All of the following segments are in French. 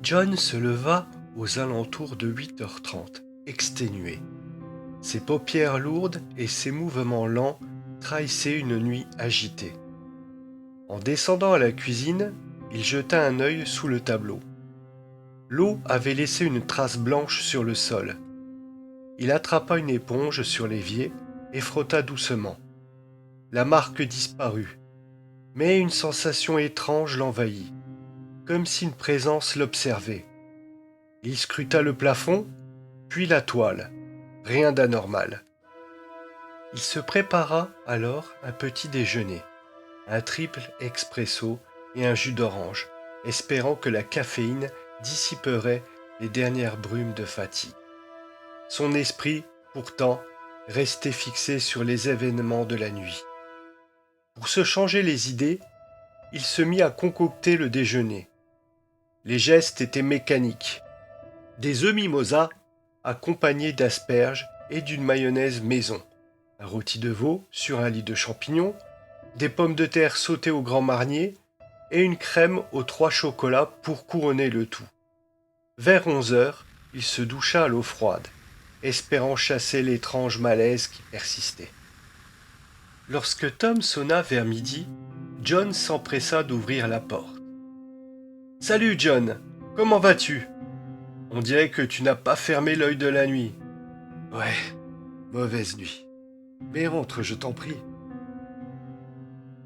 John se leva aux alentours de 8h30, exténué. Ses paupières lourdes et ses mouvements lents trahissaient une nuit agitée. En descendant à la cuisine, il jeta un œil sous le tableau. L'eau avait laissé une trace blanche sur le sol. Il attrapa une éponge sur l'évier et frotta doucement. La marque disparut, mais une sensation étrange l'envahit, comme si une présence l'observait. Il scruta le plafond, puis la toile. Rien d'anormal. Il se prépara alors un petit déjeuner, un triple expresso et un jus d'orange, espérant que la caféine dissiperait les dernières brumes de fatigue. Son esprit, pourtant, restait fixé sur les événements de la nuit. Pour se changer les idées, il se mit à concocter le déjeuner. Les gestes étaient mécaniques. Des œufs mimosa accompagnés d'asperges et d'une mayonnaise maison, un rôti de veau sur un lit de champignons, des pommes de terre sautées au grand marnier et une crème aux 3 chocolats pour couronner le tout. Vers 11h, il se doucha à l'eau froide, espérant chasser l'étrange malaise qui persistait. Lorsque Tom sonna vers midi, John s'empressa d'ouvrir la porte. « Salut John, comment vas-tu ? On dirait que tu n'as pas fermé l'œil de la nuit. »« Ouais, mauvaise nuit. Mais rentre, je t'en prie. »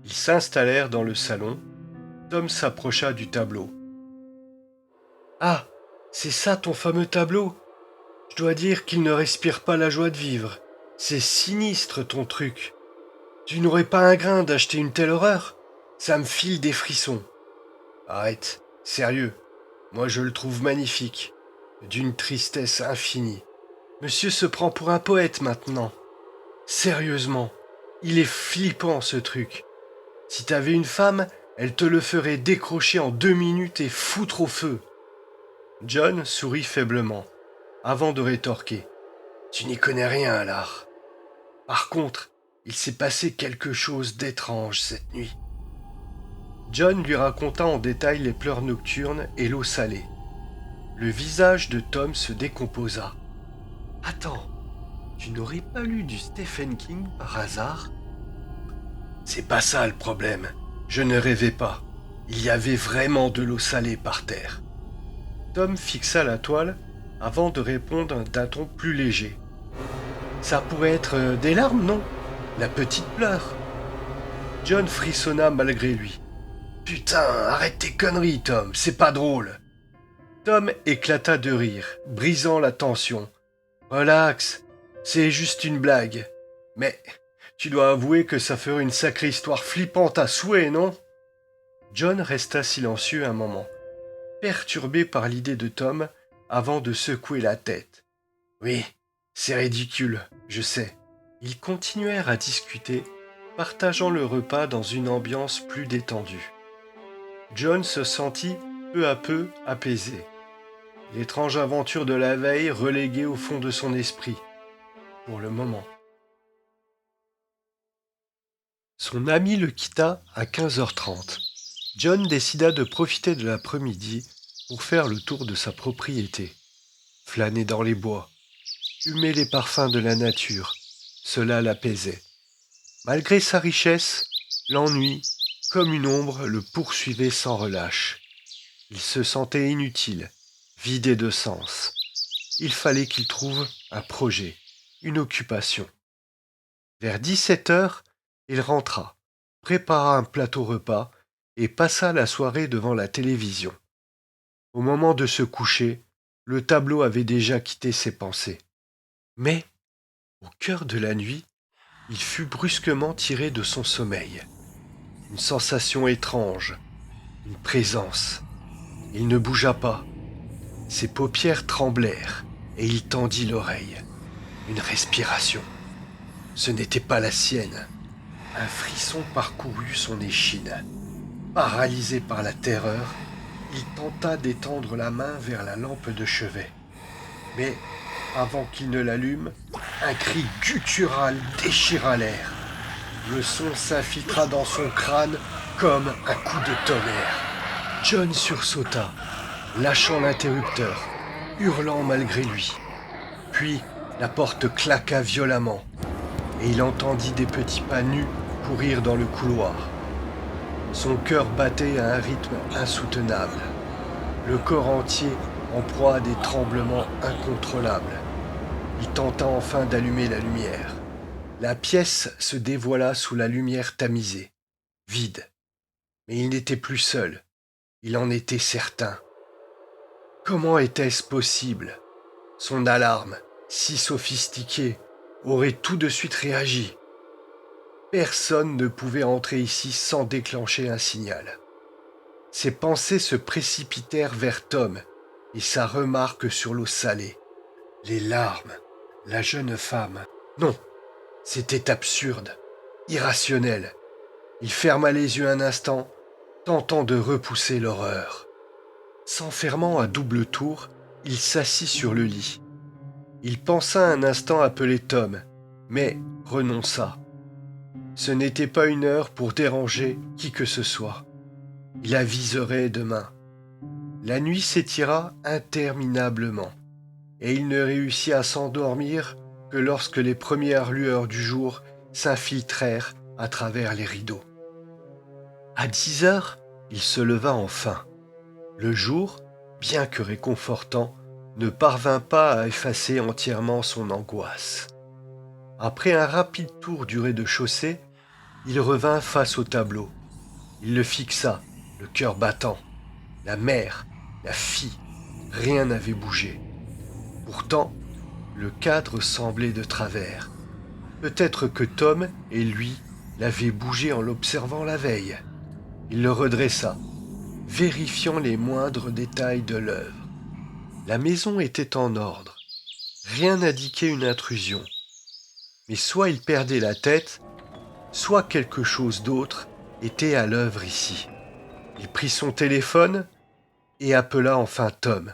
Ils s'installèrent dans le salon. Tom s'approcha du tableau. « Ah, c'est ça ton fameux tableau ? Je dois dire qu'il ne respire pas la joie de vivre. C'est sinistre ton truc. Tu n'aurais pas un grain d'acheter une telle horreur ? Ça me file des frissons. » »« Arrête, sérieux. Moi je le trouve magnifique. D'une tristesse infinie. Monsieur se prend pour un poète maintenant. Sérieusement, il est flippant ce truc. Si t'avais une femme, elle te le ferait décrocher en 2 minutes et foutre au feu. » John sourit faiblement, avant de rétorquer. « Tu n'y connais rien à l'art. Par contre, il s'est passé quelque chose d'étrange cette nuit. » John lui raconta en détail les pleurs nocturnes et l'eau salée. Le visage de Tom se décomposa. « Attends, tu n'aurais pas lu du Stephen King par hasard ? » ?»« C'est pas ça le problème. Je ne rêvais pas. Il y avait vraiment de l'eau salée par terre. » Tom fixa la toile avant de répondre d'un ton plus léger. « Ça pourrait être des larmes, non ? La petite pleure. » John frissonna malgré lui. « Putain, arrête tes conneries, Tom, c'est pas drôle. » Tom éclata de rire, brisant la tension. « Relax, c'est juste une blague. Mais tu dois avouer que ça ferait une sacrée histoire flippante à souhait, non ?» John resta silencieux un moment, perturbé par l'idée de Tom, avant de secouer la tête. « Oui, c'est ridicule, je sais. » Ils continuèrent à discuter, partageant le repas dans une ambiance plus détendue. John se sentit peu à peu apaisé. L'étrange aventure de la veille reléguée au fond de son esprit, pour le moment. Son ami le quitta à 15h30. John décida de profiter de l'après-midi pour faire le tour de sa propriété. Flâner dans les bois, humer les parfums de la nature, cela l'apaisait. Malgré sa richesse, l'ennui, comme une ombre, le poursuivait sans relâche. Il se sentait inutile, vidé de sens. Il fallait qu'il trouve un projet, une occupation. Vers 17h, il rentra, prépara un plateau repas et passa la soirée devant la télévision. Au moment de se coucher, le tableau avait déjà quitté ses pensées. Mais, au cœur de la nuit, il fut brusquement tiré de son sommeil. Une sensation étrange, une présence. Il ne bougea pas. Ses paupières tremblèrent et il tendit l'oreille. Une respiration. Ce n'était pas la sienne. Un frisson parcourut son échine. Paralysé par la terreur, il tenta d'étendre la main vers la lampe de chevet. Mais, avant qu'il ne l'allume, un cri guttural déchira l'air. Le son s'infiltra dans son crâne comme un coup de tonnerre. John sursauta. lâchant l'interrupteur, hurlant malgré lui. Puis, la porte claqua violemment, et il entendit des petits pas nus courir dans le couloir. Son cœur battait à un rythme insoutenable, le corps entier en proie à des tremblements incontrôlables. Il tenta enfin d'allumer la lumière. La pièce se dévoila sous la lumière tamisée, vide. Mais il n'était plus seul, il en était certain. Comment était-ce possible? Son alarme, si sophistiquée, aurait tout de suite réagi. Personne ne pouvait entrer ici sans déclencher un signal. Ses pensées se précipitèrent vers Tom et sa remarque sur l'eau salée. Les larmes, la jeune femme. Non, c'était absurde, irrationnel. Il ferma les yeux un instant, tentant de repousser l'horreur. S'enfermant à double tour, il s'assit sur le lit. Il pensa un instant appeler Tom, mais renonça. Ce n'était pas une heure pour déranger qui que ce soit. Il aviserait demain. La nuit s'étira interminablement, et il ne réussit à s'endormir que lorsque les premières lueurs du jour s'infiltrèrent à travers les rideaux. À 10 heures, il se leva enfin. Le jour, bien que réconfortant, ne parvint pas à effacer entièrement son angoisse. Après un rapide tour du rez-de-chaussée, il revint face au tableau. Il le fixa, le cœur battant. La mère, la fille, rien n'avait bougé. Pourtant, le cadre semblait de travers. Peut-être que Tom et lui l'avaient bougé en l'observant la veille. Il le redressa, vérifiant les moindres détails de l'œuvre. La maison était en ordre. Rien n'indiquait une intrusion. Mais soit il perdait la tête, soit quelque chose d'autre était à l'œuvre ici. Il prit son téléphone et appela enfin Tom.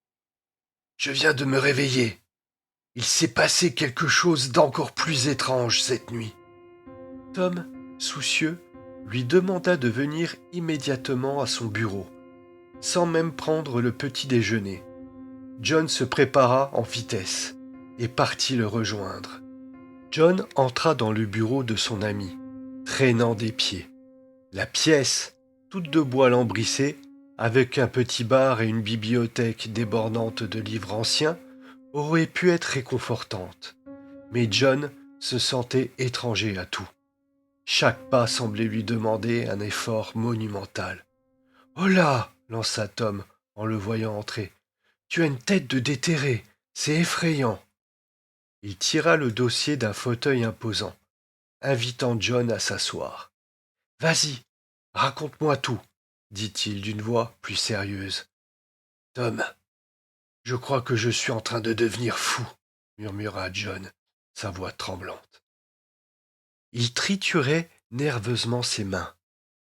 « Je viens de me réveiller. Il s'est passé quelque chose d'encore plus étrange cette nuit. » Tom, soucieux, lui demanda de venir immédiatement à son bureau, sans même prendre le petit déjeuner. John se prépara en vitesse et partit le rejoindre. John entra dans le bureau de son ami, traînant des pieds. La pièce, toute de bois lambrissé, avec un petit bar et une bibliothèque débordante de livres anciens, aurait pu être réconfortante. Mais John se sentait étranger à tout. Chaque pas semblait lui demander un effort monumental. « Oh là !» lança Tom en le voyant entrer. « Tu as une tête de déterré, c'est effrayant !» Il tira le dossier d'un fauteuil imposant, invitant John à s'asseoir. « Vas-y, raconte-moi tout, » dit-il d'une voix plus sérieuse. « Tom, je crois que je suis en train de devenir fou, » murmura John, sa voix tremblante. Il triturait nerveusement ses mains.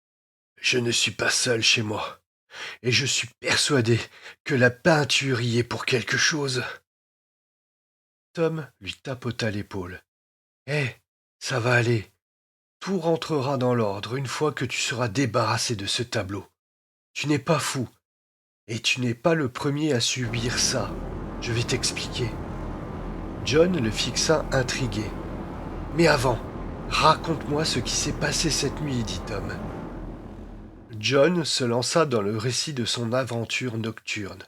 « Je ne suis pas seul chez moi, et je suis persuadé que la peinture y est pour quelque chose. » Tom lui tapota l'épaule. « Hé, ça va aller. Tout rentrera dans l'ordre une fois que tu seras débarrassé de ce tableau. Tu n'es pas fou, et tu n'es pas le premier à subir ça. Je vais t'expliquer. » John le fixa intrigué. « Mais avant, raconte-moi ce qui s'est passé cette nuit, » dit Tom. John se lança dans le récit de son aventure nocturne,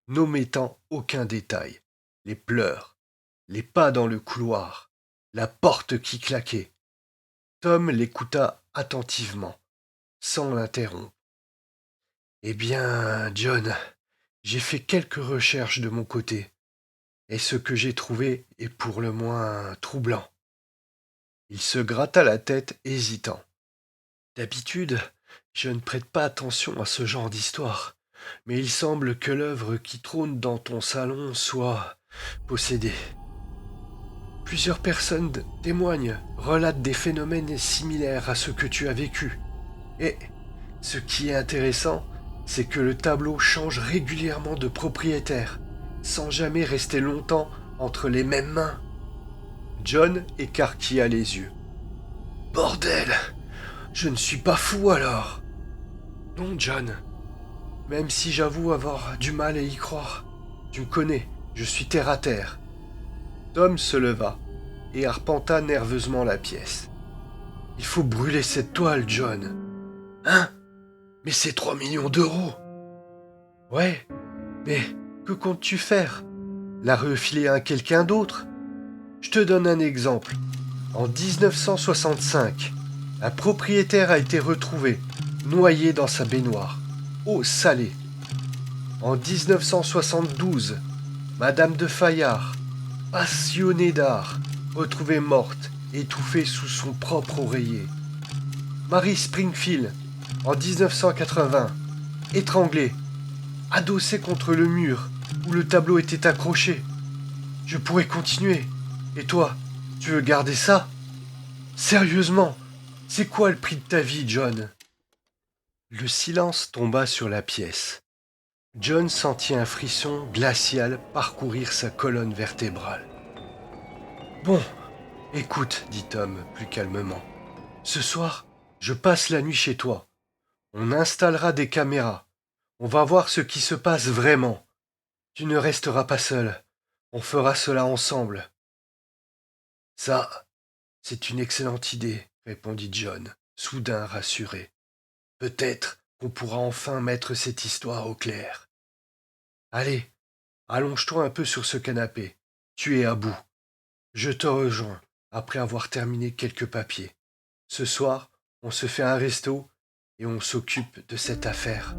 n'omettant aucun détail. Les pleurs, les pas dans le couloir, la porte qui claquait. Tom l'écouta attentivement, sans l'interrompre. « Eh bien, John, j'ai fait quelques recherches de mon côté, et ce que j'ai trouvé est pour le moins troublant. » Il se gratta la tête, hésitant. « D'habitude, je ne prête pas attention à ce genre d'histoire, mais il semble que l'œuvre qui trône dans ton salon soit possédée. Plusieurs personnes témoignent, relatent des phénomènes similaires à ceux que tu as vécus. Et ce qui est intéressant, c'est que le tableau change régulièrement de propriétaire, sans jamais rester longtemps entre les mêmes mains. » John écarquilla les yeux. « Bordel! Je ne suis pas fou alors !»« Non, John, même si j'avoue avoir du mal à y croire. Tu me connais, je suis terre à terre. Tom se leva et arpenta nerveusement la pièce. Il faut brûler cette toile, John. Hein? Mais c'est 3 millions d'euros. Ouais, mais que comptes-tu faire? La refiler à quelqu'un d'autre? Je te donne un exemple. En 1965, un propriétaire a été retrouvé, noyé dans sa baignoire, eau salée. En 1972, Madame de Fayard, passionnée d'art, retrouvée morte, étouffée sous son propre oreiller. Marie Springfield, en 1980, étranglée, adossée contre le mur où le tableau était accroché. Je pourrais continuer. Et toi, tu veux garder ça? Sérieusement, c'est quoi le prix de ta vie, John? Le silence tomba sur la pièce. John sentit un frisson glacial parcourir sa colonne vertébrale. Bon, écoute, dit Tom plus calmement. Ce soir, je passe la nuit chez toi. On installera des caméras. On va voir ce qui se passe vraiment. Tu ne resteras pas seul. On fera cela ensemble. Ça, c'est une excellente idée, répondit John, soudain rassuré. Peut-être qu'on pourra enfin mettre cette histoire au clair. Allez, allonge-toi un peu sur ce canapé. Tu es à bout. Je te rejoins après avoir terminé quelques papiers. Ce soir, on se fait un resto et on s'occupe de cette affaire.